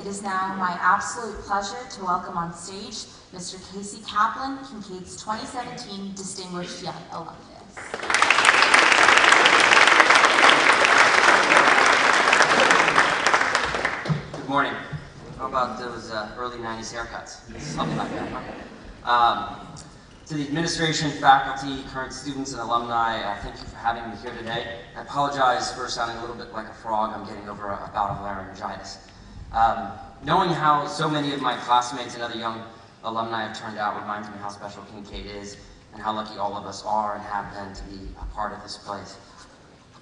It is now my absolute pleasure to welcome on stage Mr. Casey Kaplan, Kinkaid's 2017 Distinguished Young Alumnus. Good morning. How about those early 90s haircuts? Something like that, huh? To the administration, faculty, current students, and alumni, thank you for having me here today. I apologize for sounding a little bit like a frog. I'm getting over a bout of laryngitis. Knowing how so many of my classmates and other young alumni have turned out reminds me how special Kinkaid is and how lucky all of us are and have been to be a part of this place.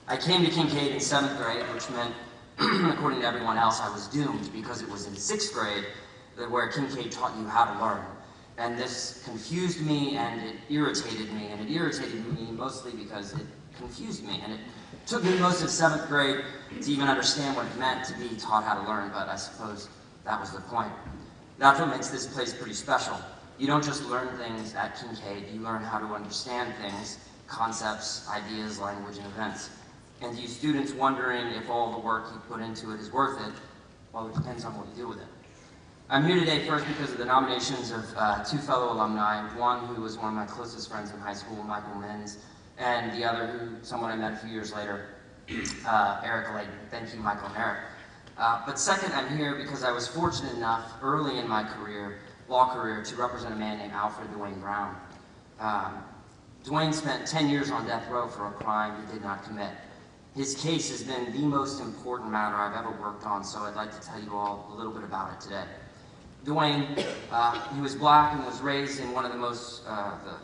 I came to Kinkaid in 7th grade, which meant, according to everyone else, I was doomed because it was in 6th grade where Kinkaid taught you how to learn. And this confused me and it irritated me, and it irritated me mostly because it confused me, and it took me most of 7th grade to even understand what it meant to be taught how to learn, but I suppose that was the point. That's what makes this place pretty special. You don't just learn things at Kinkaid, you learn how to understand things, concepts, ideas, language, and events. And you students wondering if all the work you put into it is worth it, well, it depends on what you do with it. I'm here today first because of the nominations of 2 fellow alumni, one who was one of my closest friends in high school, Michael Menz, and the other who, someone I met a few years later, Eric Layton. Thank you, Michael and Eric. But second, I'm here because I was fortunate enough early in my career, law career, to represent a man named Alfred Dwayne Brown. Dwayne spent 10 years on death row for a crime he did not commit. His case has been the most important matter I've ever worked on, so I'd like to tell you all a little bit about it today. Dwayne, he was black and was raised in one of the most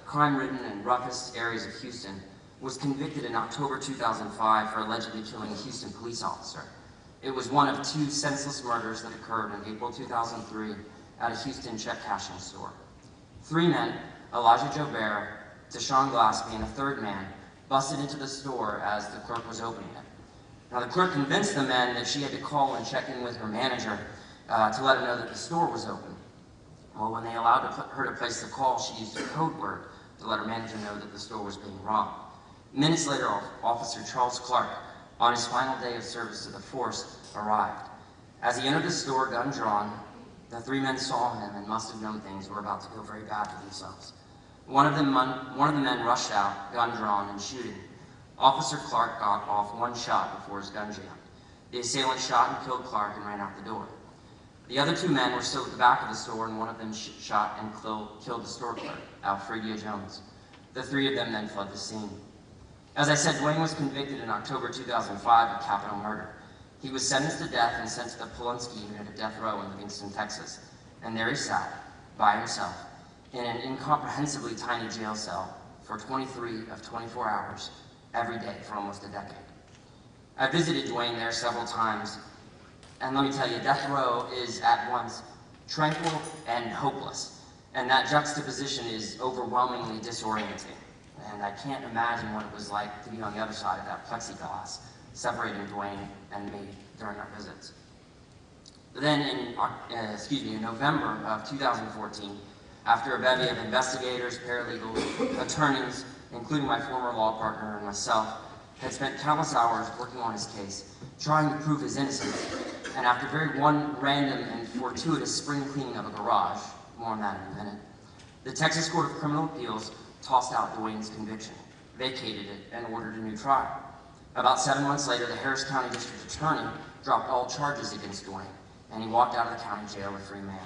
crime-ridden and roughest areas of Houston, was convicted in October 2005 for allegedly killing a Houston police officer. It was one of 2 senseless murders that occurred in April 2003 at a Houston check cashing store. 3 men, Elijah Jobert, Deshaun Glaspie, and a 3rd man, busted into the store as the clerk was opening it. Now, the clerk convinced the men that she had to call and check in with her manager to let her know that the store was open. Well, when they allowed her to place the call, she used a code word to let her manager know that the store was being robbed. Minutes later, Officer Charles Clark, on his final day of service to the force, arrived. As he entered the store, gun drawn, the 3 men saw him and must have known things were about to go very bad for themselves. One of the men rushed out, gun drawn, and shooting. Officer Clark got off 1 shot before his gun jammed. The assailant shot and killed Clark and ran out the door. The other 2 men were still at the back of the store, and one of them shot and killed the store clerk, Alfredia Jones. The 3 of them then fled the scene. As I said, Dwayne was convicted in October 2005 of capital murder. He was sentenced to death and sent to the Pulaski unit of death row in Livingston, Texas. And there he sat, by himself, in an incomprehensibly tiny jail cell for 23 of 24 hours, every day for almost a decade. I visited Dwayne there several times, and let me tell you, death row is at once tranquil and hopeless, and that juxtaposition is overwhelmingly disorienting. And I can't imagine what it was like to be on the other side of that plexiglass, separating Dwayne and me during our visits. But then in November of 2014, after a bevy of investigators, paralegals, attorneys, including my former law partner and myself, had spent countless hours working on his case, trying to prove his innocence, and after one random and fortuitous spring cleaning of a garage, more on that in a minute, the Texas Court of Criminal Appeals tossed out Dwayne's conviction, vacated it, and ordered a new trial. About 7 months later, the Harris County District Attorney dropped all charges against Dwayne, and he walked out of the county jail a free man.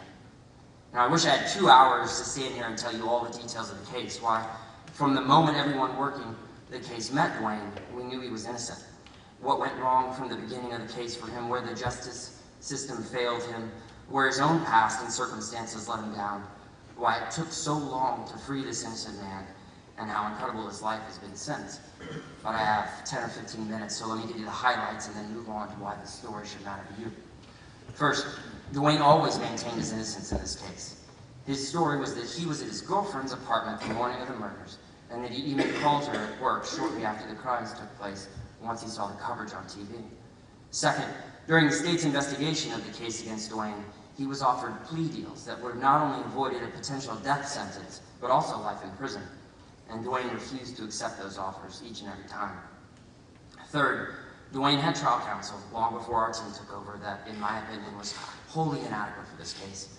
Now, I wish I had 2 hours to stand here and tell you all the details of the case. Why, from the moment everyone working the case met Dwayne, we knew he was innocent. What went wrong from the beginning of the case for him, where the justice system failed him, where his own past and circumstances let him down, why it took so long to free this innocent man, and how incredible his life has been since. But I have 10 or 15 minutes, so let me give you the highlights and then move on to why this story should matter to you. First, Dwayne always maintained his innocence in this case. His story was that he was at his girlfriend's apartment the morning of the murders, and that he even called her at work shortly after the crimes took place once he saw the coverage on TV. Second, during the state's investigation of the case against Dwayne, he was offered plea deals that would have not only avoided a potential death sentence, but also life in prison. And Dwayne refused to accept those offers each and every time. Third, Dwayne had trial counsel long before our team took over that, in my opinion, was wholly inadequate for this case.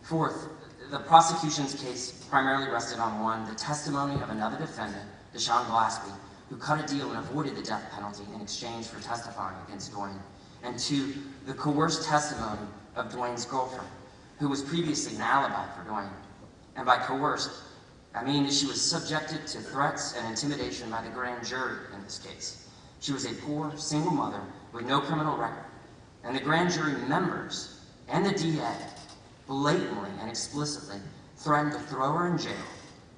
Fourth, the prosecution's case primarily rested on one, the testimony of another defendant, Deshaun Gillespie, who cut a deal and avoided the death penalty in exchange for testifying against Dwayne. And two, the coerced testimony of Dwayne's girlfriend, who was previously an alibi for Dwayne. And by coerced, I mean that she was subjected to threats and intimidation by the grand jury in this case. She was a poor, single mother with no criminal record, and the grand jury members and the DA blatantly and explicitly threatened to throw her in jail,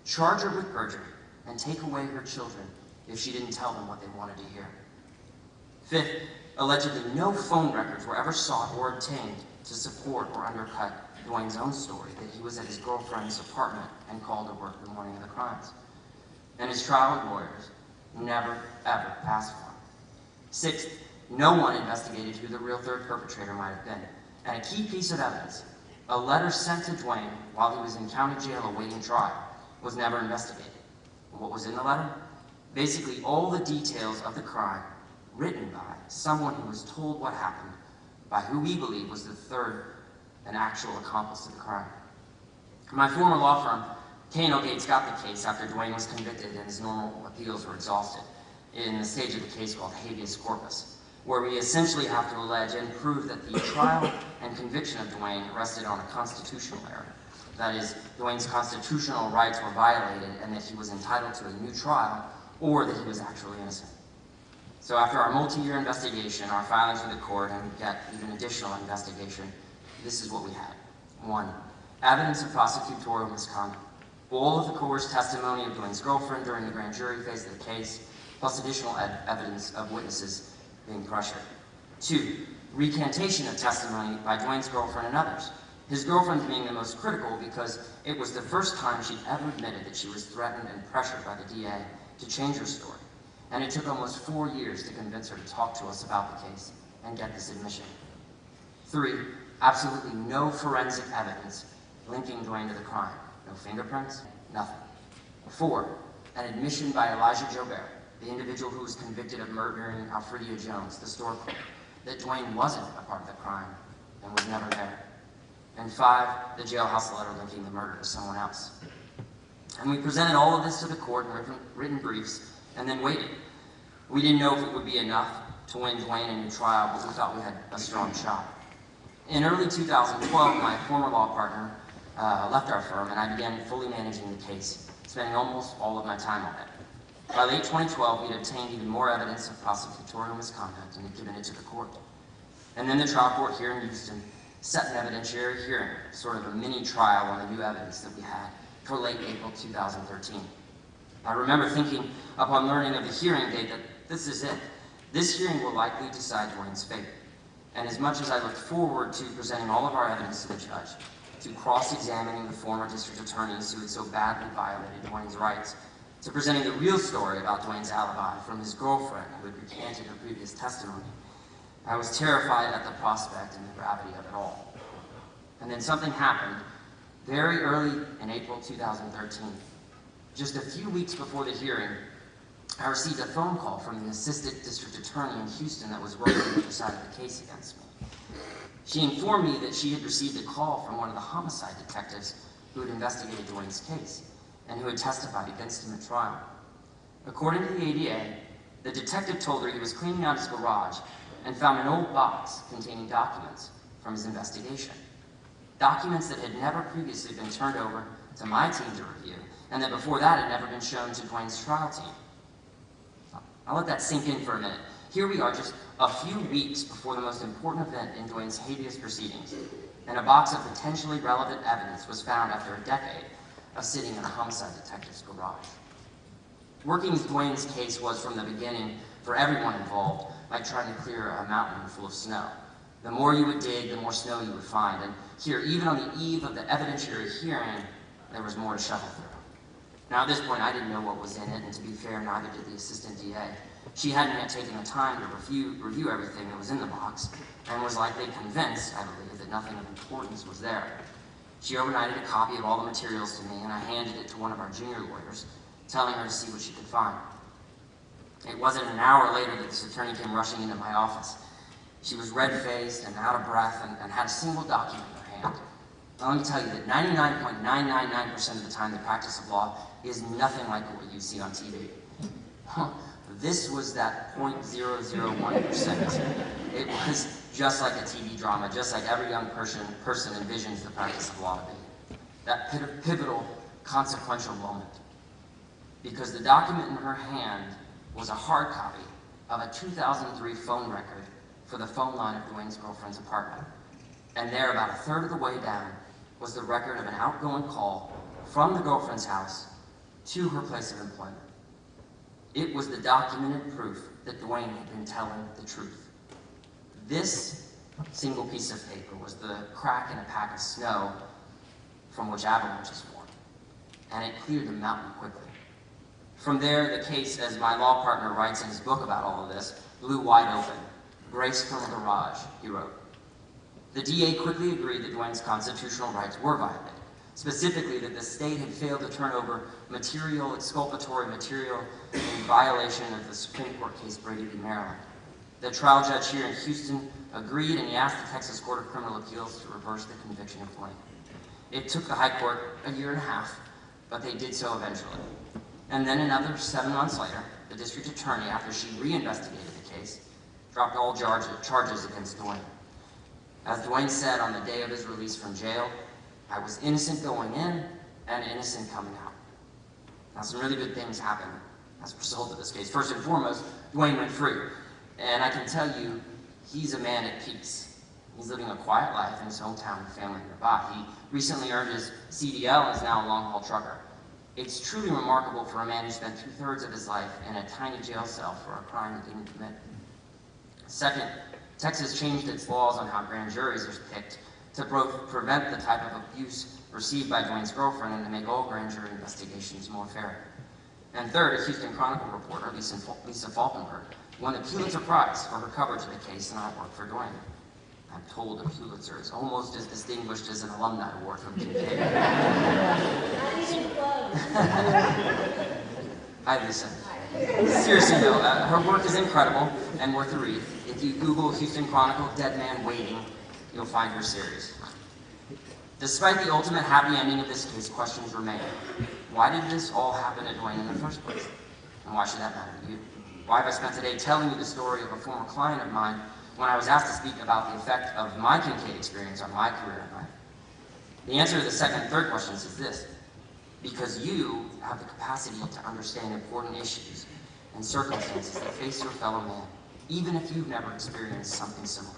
charge her with perjury, and take away her children if she didn't tell them what they wanted to hear. Fifth, allegedly no phone records were ever sought or obtained to support or undercut Dwayne's own story that he was at his girlfriend's apartment and called to work the morning of the crimes. And his trial lawyers never, ever passed for him. Sixth, no one investigated who the real third perpetrator might have been. And a key piece of evidence, a letter sent to Dwayne while he was in county jail awaiting trial, was never investigated. What was in the letter? Basically all the details of the crime written by someone who was told what happened by who we believe was the third and actual accomplice of the crime. My former law firm, Kinkaid, got the case after Dwayne was convicted and his normal appeals were exhausted in the stage of the case called habeas corpus, where we essentially have to allege and prove that the trial and conviction of Dwayne rested on a constitutional error. That is, Dwayne's constitutional rights were violated and that he was entitled to a new trial or that he was actually innocent. So after our multi-year investigation, our filings with the court, and yet even additional investigation, this is what we had. 1, evidence of prosecutorial misconduct. All of the coerced testimony of Dwayne's girlfriend during the grand jury phase of the case, plus additional evidence of witnesses being pressured. 2, recantation of testimony by Dwayne's girlfriend and others. His girlfriend being the most critical because it was the first time she'd ever admitted that she was threatened and pressured by the DA to change her story. And it took almost 4 years to convince her to talk to us about the case and get this admission. 3, absolutely no forensic evidence linking Dwayne to the crime. No fingerprints, nothing. 4, an admission by Elijah Jobert, the individual who was convicted of murdering Alfredia Jones, the store clerk, that Dwayne wasn't a part of the crime and was never there. And 5, the jailhouse letter linking the murder to someone else. And we presented all of this to the court in written briefs and then waited. We didn't know if it would be enough to win Dwayne a new trial, but we thought we had a strong shot. In early 2012, my former law partner left our firm and I began fully managing the case, spending almost all of my time on it. By late 2012, we had obtained even more evidence of prosecutorial misconduct and had given it to the court. And then the trial court here in Houston set an evidentiary hearing, sort of a mini trial on the new evidence that we had, for late April 2013. I remember thinking, upon learning of the hearing date, that this is it. This hearing will likely decide Dwayne's fate. And as much as I looked forward to presenting all of our evidence to the judge, to cross-examining the former district attorneys who had so badly violated Dwayne's rights, to presenting the real story about Dwayne's alibi from his girlfriend who had recanted her previous testimony, I was terrified at the prospect and the gravity of it all. And then something happened very early in April 2013. Just a few weeks before the hearing, I received a phone call from the assistant district attorney in Houston that was working on the other side of the case against me. She informed me that she had received a call from one of the homicide detectives who had investigated Dwayne's case and who had testified against him at trial. According to the ADA, the detective told her he was cleaning out his garage and found an old box containing documents from his investigation. Documents that had never previously been turned over to my team to review, and that before that had never been shown to Dwayne's trial team. I'll let that sink in for a minute. Here we are just a few weeks before the most important event in Dwayne's habeas proceedings, and a box of potentially relevant evidence was found after a decade of sitting in a homicide detective's garage. Working Dwayne's case was, from the beginning, for everyone involved, like trying to clear a mountain full of snow. The more you would dig, the more snow you would find. And here, even on the eve of the evidentiary hearing, there was more to shovel through. Now, at this point, I didn't know what was in it, and to be fair, neither did the assistant DA. She hadn't yet taken the time to review everything that was in the box, and was likely convinced, I believe, that nothing of importance was there. She overnighted a copy of all the materials to me, and I handed it to one of our junior lawyers, telling her to see what she could find. It wasn't an hour later that this attorney came rushing into my office. She was red-faced and out of breath and had a single document in her hand. Now let me tell you that 99.999% of the time the practice of law is nothing like what you see on TV. This was that 0.001%. It was just like a TV drama, just like every young person envisions the practice of law to be. That pivotal, consequential moment. Because the document in her hand was a hard copy of a 2003 phone record for the phone line of Dwayne's girlfriend's apartment. And there, about a third of the way down, was the record of an outgoing call from the girlfriend's house to her place of employment. It was the documented proof that Dwayne had been telling the truth. This single piece of paper was the crack in a pack of snow from which avalanches formed, and it cleared the mountain quickly. From there, the case, as my law partner writes in his book about all of this, blew wide open. Grace from a garage, he wrote. The DA quickly agreed that Dwayne's constitutional rights were violated, specifically that the state had failed to turn over material, exculpatory material, in violation of the Supreme Court case Brady v. Maryland. The trial judge here in Houston agreed, and he asked the Texas Court of Criminal Appeals to reverse the conviction of Dwayne. It took the High Court a year and a half, but they did so eventually. And then another 7 months later, the district attorney, after she reinvestigated the case, dropped all charges against Dwayne. As Dwayne said on the day of his release from jail, I was innocent going in and innocent coming out. Now, some really good things happened as a result of this case. First and foremost, Dwayne went free. And I can tell you, he's a man at peace. He's living a quiet life in his hometown with family nearby. He recently earned his CDL and is now a long-haul trucker. It's truly remarkable for a man who spent 2/3 of his life in a tiny jail cell for a crime he didn't commit. Second, Texas changed its laws on how grand juries are picked to both prevent the type of abuse received by Dwayne's girlfriend and to make all grand jury investigations more fair. And third, a Houston Chronicle reporter, Lisa Falkenberg, won the Pulitzer Prize for her coverage of the case, and I worked for Dwayne. I'm told a Pulitzer is almost as distinguished as an alumni award from Kinkaid. Hi, Lisa. Seriously though, her work is incredible and worth a read. If you Google Houston Chronicle Dead Man Waiting, you'll find her series. Despite the ultimate happy ending of this case, questions remain. Why did this all happen to Dwayne in the first place? And why should that matter to you? Why have I spent today telling you the story of a former client of mine when I was asked to speak about the effect of my Kinkaid experience on my career in life? The answer to the second and third questions is this: because you have the capacity to understand important issues and circumstances that face your fellow man, even if you've never experienced something similar.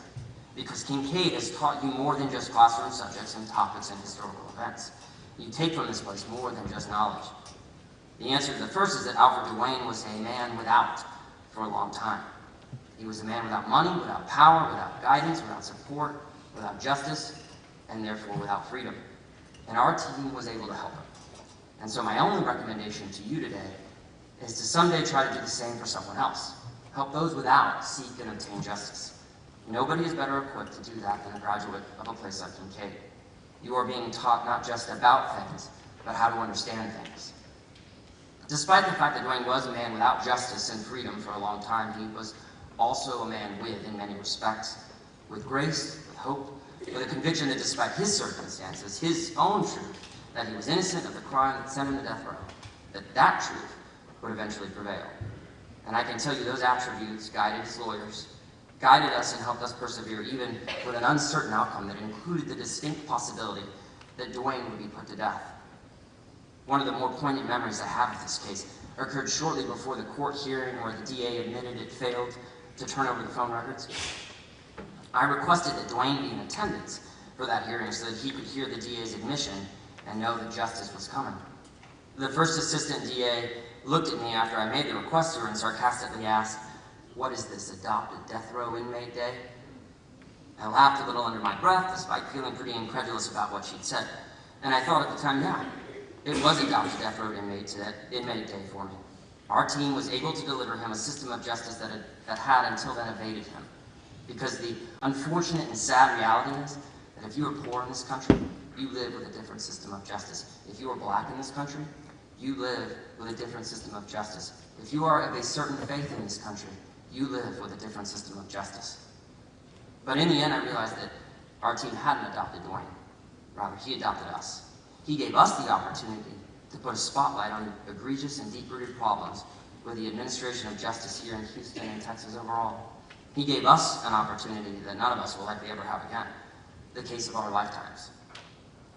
Because Kinkaid has taught you more than just classroom subjects and topics and historical events. You take from this place more than just knowledge. The answer to the first is that Alfred Dwayne was a man without for a long time. He was a man without money, without power, without guidance, without support, without justice, and therefore without freedom. And our team was able to help him. And so my only recommendation to you today is to someday try to do the same for someone else. Help those without seek and obtain justice. Nobody is better equipped to do that than a graduate of a place like Kinkaid. You are being taught not just about things, but how to understand things. Despite the fact that Dwayne was a man without justice and freedom for a long time, he was also a man with, in many respects, with grace, with hope, with a conviction that despite his circumstances, his own truth, that he was innocent of the crime that sent him to death row, that truth would eventually prevail. And I can tell you those attributes guided his lawyers, guided us and helped us persevere even with an uncertain outcome that included the distinct possibility that Dwayne would be put to death. One of the more poignant memories I have of this case occurred shortly before the court hearing where the DA admitted it failed to turn over the phone records. I requested that Dwayne be in attendance for that hearing so that he could hear the DA's admission and know that justice was coming. The first assistant DA looked at me after I made the request to her and sarcastically asked, "What is this, adopted death row inmate day?" I laughed a little under my breath despite feeling pretty incredulous about what she'd said. And I thought at the time, yeah, it was adopted death row inmate day for me. Our team was able to deliver him a system of justice that had until then evaded him. Because the unfortunate and sad reality is that if you are poor in this country, you live with a different system of justice. If you are black in this country, you live with a different system of justice. If you are of a certain faith in this country, you live with a different system of justice. But in the end, I realized that our team hadn't adopted Dwayne. Rather, he adopted us. He gave us the opportunity to put a spotlight on egregious and deep-rooted problems with the administration of justice here in Houston and Texas overall. He gave us an opportunity that none of us will likely ever have again, the case of our lifetimes.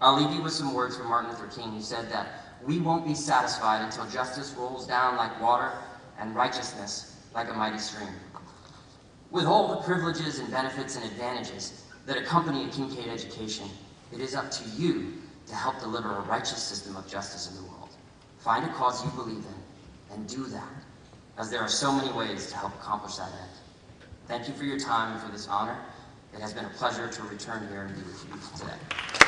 I'll leave you with some words from Martin Luther King, who said that we won't be satisfied until justice rolls down like water and righteousness like a mighty stream. With all the privileges and benefits and advantages that accompany a Kinkaid education, it is up to you to help deliver a righteous system of justice in the world. Find a cause you believe in and do that, as there are so many ways to help accomplish that end. Thank you for your time and for this honor. It has been a pleasure to return here and be with you today.